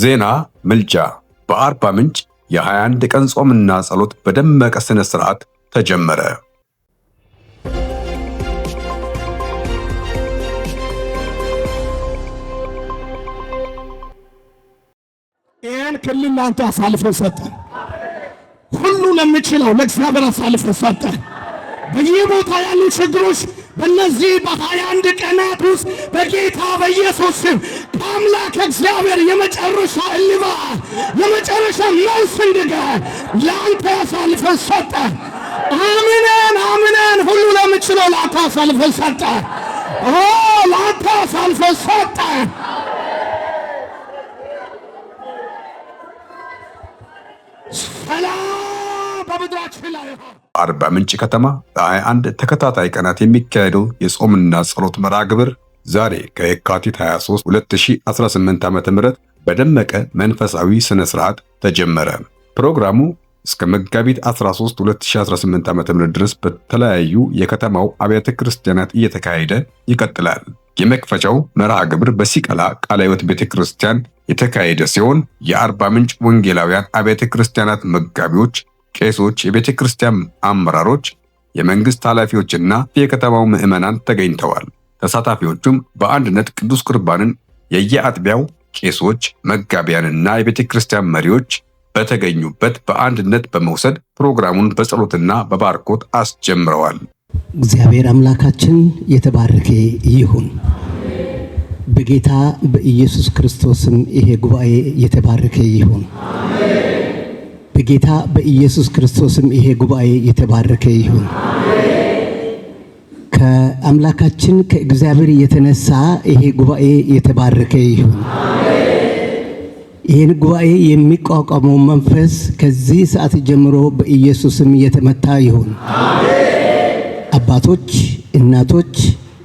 ዜና ምልጃ በአርባ ምንጭ የ21 ቀን ጾምና ጸሎት በደመቀ ስነ ስርዓት ተጀመረ። ይህን ክልል ላንተ አሳልፎ ሰጠ። ሁሉ ለምችለው ለእግዚአብሔር አሳልፎ ሰጠ። በየቦታ ያሉ ችግሮች በእነዚህ በ21 ቀናት ውስጥ በጌታ በኢየሱስ ስም ከአምላክ እግዚአብሔር የመጨረሻ እልባት የመጨረሻ መልስ እንዲገኝ ለአንተ አሳልፎ ሰጠ። አሜን አሜን። ሁሉ ለምችለው ለአንተ አሳልፎ ሰጠ። ለአንተ አሳልፎ ሰጠ። አርባ ምንጭ ከተማ ለ21 ተከታታይ ቀናት የሚካሄደው የጾምና ጸሎት መርሃ ግብር ዛሬ ከየካቲት 23 2018 ዓ.ም በደመቀ መንፈሳዊ ስነ ስርዓት ተጀመረ። ፕሮግራሙ እስከ መጋቢት 13 2018 ዓ.ም ድረስ በተለያዩ የከተማው አብያተ ክርስቲያናት እየተካሄደ ይቀጥላል። የመክፈቻው መርሃ ግብር በሲቀላ ቃለ ሕይወት ቤተክርስቲያን የተካሄደ ሲሆን የአርባ ምንጭ ወንጌላውያን አብያተ ክርስቲያናት መጋቢዎች፣ ቄሶች፣ የቤተ ክርስቲያን አመራሮች፣ የመንግስት ኃላፊዎችና የከተማው ምዕመናን ተገኝተዋል። ተሳታፊዎቹም በአንድነት ቅዱስ ቁርባንን የየአጥቢያው ቄሶች፣ መጋቢያንና የቤተ ክርስቲያን መሪዎች በተገኙበት በአንድነት በመውሰድ ፕሮግራሙን በጸሎትና በባርኮት አስጀምረዋል። እግዚአብሔር አምላካችን የተባረከ ይሁን። በጌታ በኢየሱስ ክርስቶስም ይሄ ጉባኤ የተባረከ ይሁን። በጌታ በኢየሱስ ክርስቶስም ይሄ ጉባኤ የተባረከ ይሁን። ከአምላካችን ከእግዚአብሔር የተነሳ ይሄ ጉባኤ የተባረከ ይሁን። ይህን ጉባኤ የሚቋቋመው መንፈስ ከዚህ ሰዓት ጀምሮ በኢየሱስም የተመታ ይሁን። አባቶች፣ እናቶች፣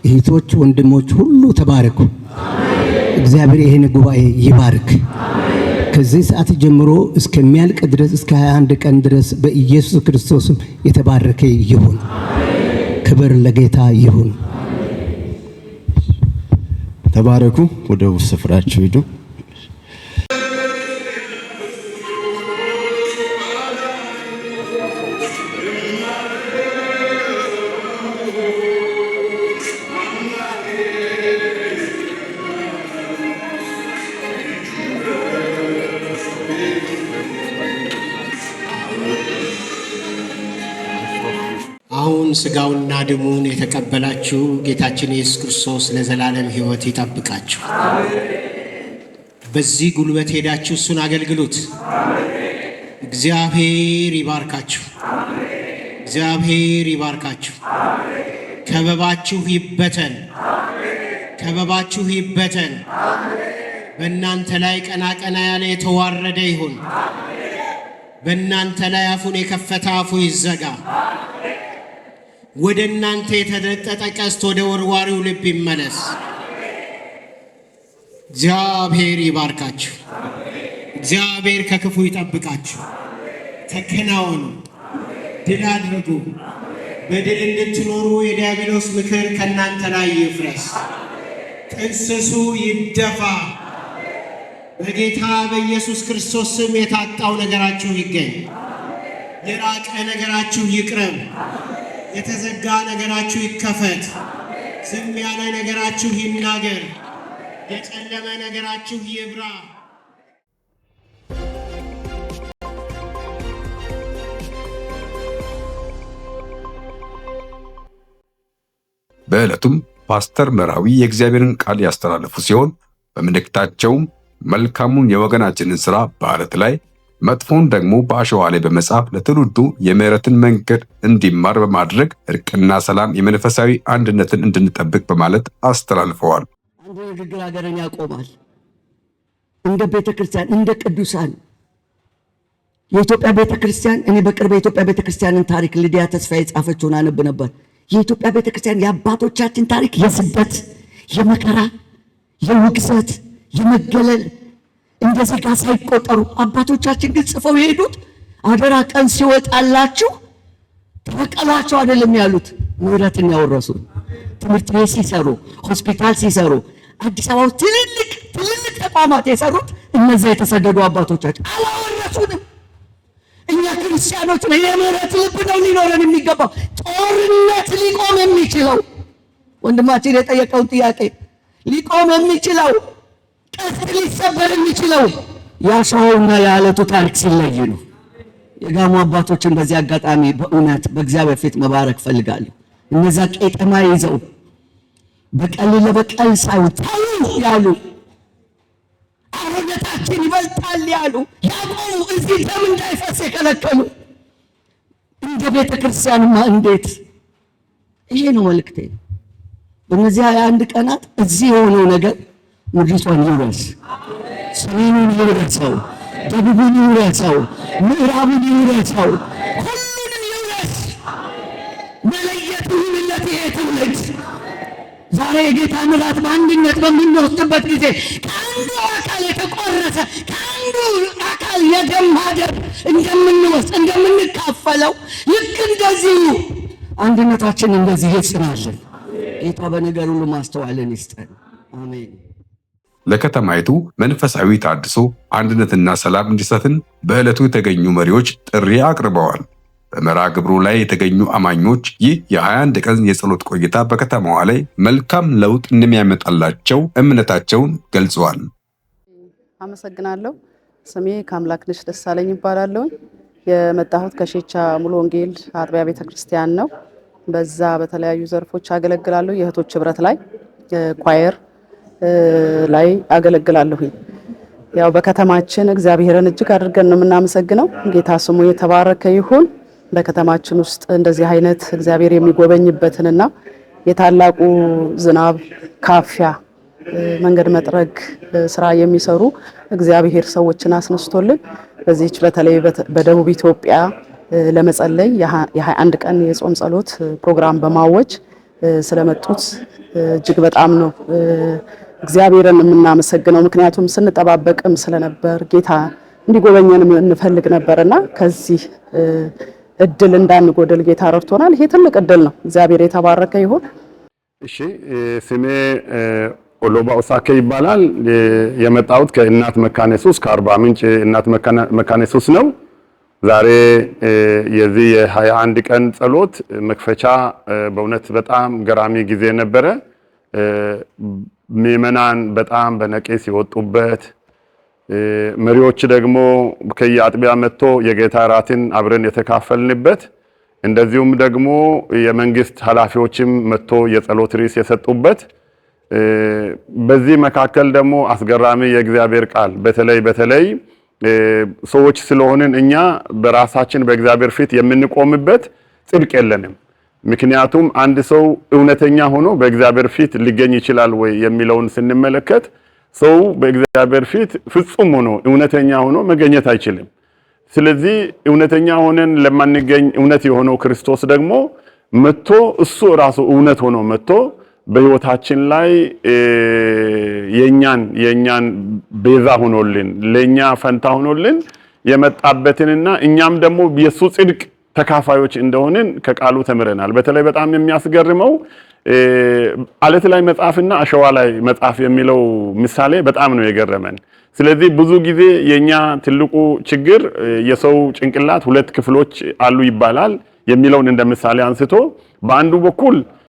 እህቶች፣ ወንድሞች ሁሉ ተባረኩ። እግዚአብሔር ይህን ጉባኤ ይባርክ። ከዚህ ሰዓት ጀምሮ እስከሚያልቅ ድረስ እስከ 21 ቀን ድረስ በኢየሱስ ክርስቶስም የተባረከ ይሁን። ክብር ለጌታ ይሁን። ተባረኩ። ወደ ስፍራችሁ ሂዱ። አሁን ስጋውና ደሙን የተቀበላችሁ ጌታችን ኢየሱስ ክርስቶስ ለዘላለም ሕይወት ይጠብቃችሁ። በዚህ ጉልበት ሄዳችሁ እሱን አገልግሉት። እግዚአብሔር ይባርካችሁ። እግዚአብሔር ይባርካችሁ። ከበባችሁ ይበተን። ከበባችሁ ይበተን። በእናንተ ላይ ቀና ቀና ያለ የተዋረደ ይሁን። በእናንተ ላይ አፉን የከፈተ አፉ ይዘጋ። ወደ እናንተ የተደጠጠ ቀስት ወደ ወርዋሪው ልብ ይመለስ። እግዚአብሔር ይባርካችሁ። እግዚአብሔር ከክፉ ይጠብቃችሁ። ተከናወኑ፣ ድል አድርጉ። በድል እንድትኖሩ የዲያብሎስ ምክር ከእናንተ ላይ ይፍረስ። ጥንስሱ ይደፋ። በጌታ በኢየሱስ ክርስቶስ ስም የታጣው ነገራችሁ ይገኝ። የራቀ ነገራችሁ ይቅረብ። የተዘጋ ነገራችሁ ይከፈት። ዝም ያለ ነገራችሁ ይናገር። የጨለመ ነገራችሁ ይብራ። በዕለቱም ፓስተር መራዊ የእግዚአብሔርን ቃል ያስተላለፉ ሲሆን በመልእክታቸውም መልካሙን የወገናችንን ሥራ በዓለት ላይ መጥፎን ደግሞ በአሸዋ ላይ በመጻፍ ለትውልዱ የምህረትን መንገድ እንዲማር በማድረግ እርቅና ሰላም የመንፈሳዊ አንድነትን እንድንጠብቅ በማለት አስተላልፈዋል። አንዱ ንግግር ሀገርን ያቆማል። እንደ ቤተክርስቲያን እንደ ቅዱሳን የኢትዮጵያ ቤተክርስቲያን እኔ በቅርብ የኢትዮጵያ ቤተክርስቲያንን ታሪክ ልዲያ ተስፋ የጻፈችውን አነብ ነበር። የኢትዮጵያ ቤተክርስቲያን የአባቶቻችን ታሪክ የስደት፣ የመከራ፣ የውግዘት፣ የመገለል እንደዚህ ጋር ሳይቆጠሩ አባቶቻችን ግን ጽፈው የሄዱት አደራ ቀን ሲወጣላችሁ ተበቀሏቸው አይደለም ያሉት፣ ምህረትን ያወረሱ ትምህርት ቤት ሲሰሩ፣ ሆስፒታል ሲሰሩ፣ አዲስ አበባ ትልልቅ ተቋማት የሰሩት እነዚያ የተሰደዱ አባቶቻችን አላወረሱንም። እኛ ክርስቲያኖች የምህረት ልብ ነው ሊኖረን የሚገባው። ጦርነት ሊቆም የሚችለው ወንድማችን የጠየቀውን ጥያቄ ሊቆም የሚችለው ቀስት ሊሰበር የሚችለው ያሻውና የዓለቱ ታሪክ ሲለይ ነው። የጋሞ አባቶችን በዚህ አጋጣሚ በእውነት በእግዚአብሔር ፊት መባረክ ፈልጋለሁ። እነዛ ቄጠማ ይዘው በቀል ለበቀል ሳይታዩ ያሉ አሮነታችን ይበልጣል ያሉ ያቆሙ እዚህ ደም እንዳይፈስ የከለከሉ እንደ ቤተ ክርስቲያንማ እንዴት! ይሄ ነው መልእክቴ። በእነዚህ 21 ቀናት እዚህ የሆነው ነገር ምድሪቷን ይውረስ፣ ሰሜኑን ይውረሰው፣ ደቡቡን ይውረሰው፣ ምዕራቡን ይውረሰው፣ ሁሉንም ይውረስ። መለየት ይሁንለት ይሄ ትውልድ። ዛሬ የጌታ ምራት በአንድነት በምንወስድበት ጊዜ ከአንዱ አካል የተቆረሰ ከአንዱ አካል የደም ማደር እንደምንወስድ እንደምንካፈለው ልክ እንደዚሁ አንድነታችን እንደዚህ ይጽናልን። ጌታ በነገር ሁሉ ማስተዋልን ይስጠን። አሜን። ለከተማይቱ መንፈሳዊ ታድሶ አንድነትና ሰላም እንዲሰፍን በዕለቱ የተገኙ መሪዎች ጥሪ አቅርበዋል። በመርሃ ግብሩ ላይ የተገኙ አማኞች ይህ የ21 ቀን የጸሎት ቆይታ በከተማዋ ላይ መልካም ለውጥ እንደሚያመጣላቸው እምነታቸውን ገልጸዋል። አመሰግናለሁ። ስሜ ከአምላክነሽ ደሳለኝ ይባላለሁ። የመጣሁት ከሼቻ ሙሉ ወንጌል አጥቢያ ቤተክርስቲያን ነው። በዛ በተለያዩ ዘርፎች አገለግላለሁ። የእህቶች ህብረት ላይ ኳየር ላይ አገለግላለሁ። ያው በከተማችን እግዚአብሔርን እጅግ አድርገን ነው የምናመሰግነው። ጌታ ስሙ የተባረከ ይሁን። በከተማችን ውስጥ እንደዚህ አይነት እግዚአብሔር የሚጎበኝበትንና የታላቁ ዝናብ ካፊያ መንገድ መጥረግ ስራ የሚሰሩ እግዚአብሔር ሰዎችን አስነስቶልን በዚህች በተለይ በደቡብ ኢትዮጵያ ለመጸለይ የ21 ቀን የጾም ጸሎት ፕሮግራም በማወጅ ስለመጡት እጅግ በጣም ነው እግዚአብሔርን የምናመሰግነው። ምክንያቱም ስንጠባበቅም ስለነበር ጌታ እንዲጎበኘን እንፈልግ ነበርና ከዚህ እድል እንዳንጎደል ጌታ ረድቶናል። ይሄ ትልቅ እድል ነው። እግዚአብሔር የተባረከ ይሁን። እሺ፣ ስሜ ኦሎባ ኦሳኬ ይባላል። የመጣሁት ከእናት መካነ ኢየሱስ ከአርባ ምንጭ እናት መካነ ኢየሱስ ነው። ዛሬ የዚህ የ21 ቀን ጸሎት መክፈቻ በእውነት በጣም ገራሚ ጊዜ ነበረ። ምዕመናን በጣም በነቂስ የወጡበት፣ መሪዎች ደግሞ ከየአጥቢያ መጥቶ የጌታ እራትን አብረን የተካፈልንበት፣ እንደዚሁም ደግሞ የመንግስት ኃላፊዎችም መጥቶ የጸሎት ርዕስ የሰጡበት፣ በዚህ መካከል ደግሞ አስገራሚ የእግዚአብሔር ቃል በተለይ ሰዎች ስለሆንን እኛ በራሳችን በእግዚአብሔር ፊት የምንቆምበት ጽድቅ የለንም። ምክንያቱም አንድ ሰው እውነተኛ ሆኖ በእግዚአብሔር ፊት ሊገኝ ይችላል ወይ የሚለውን ስንመለከት ሰው በእግዚአብሔር ፊት ፍጹም ሆኖ እውነተኛ ሆኖ መገኘት አይችልም። ስለዚህ እውነተኛ ሆነን ለማንገኝ እውነት የሆነው ክርስቶስ ደግሞ መጥቶ እሱ ራሱ እውነት ሆኖ መጥቶ በሕይወታችን ላይ የኛን ቤዛ ሆኖልን ለኛ ፈንታ ሆኖልን የመጣበትንና እኛም ደግሞ የሱ ጽድቅ ተካፋዮች እንደሆንን ከቃሉ ተምረናል። በተለይ በጣም የሚያስገርመው አለት ላይ መጻፍና አሸዋ ላይ መጻፍ የሚለው ምሳሌ በጣም ነው የገረመን። ስለዚህ ብዙ ጊዜ የኛ ትልቁ ችግር የሰው ጭንቅላት ሁለት ክፍሎች አሉ ይባላል የሚለውን እንደ ምሳሌ አንስቶ በአንዱ በኩል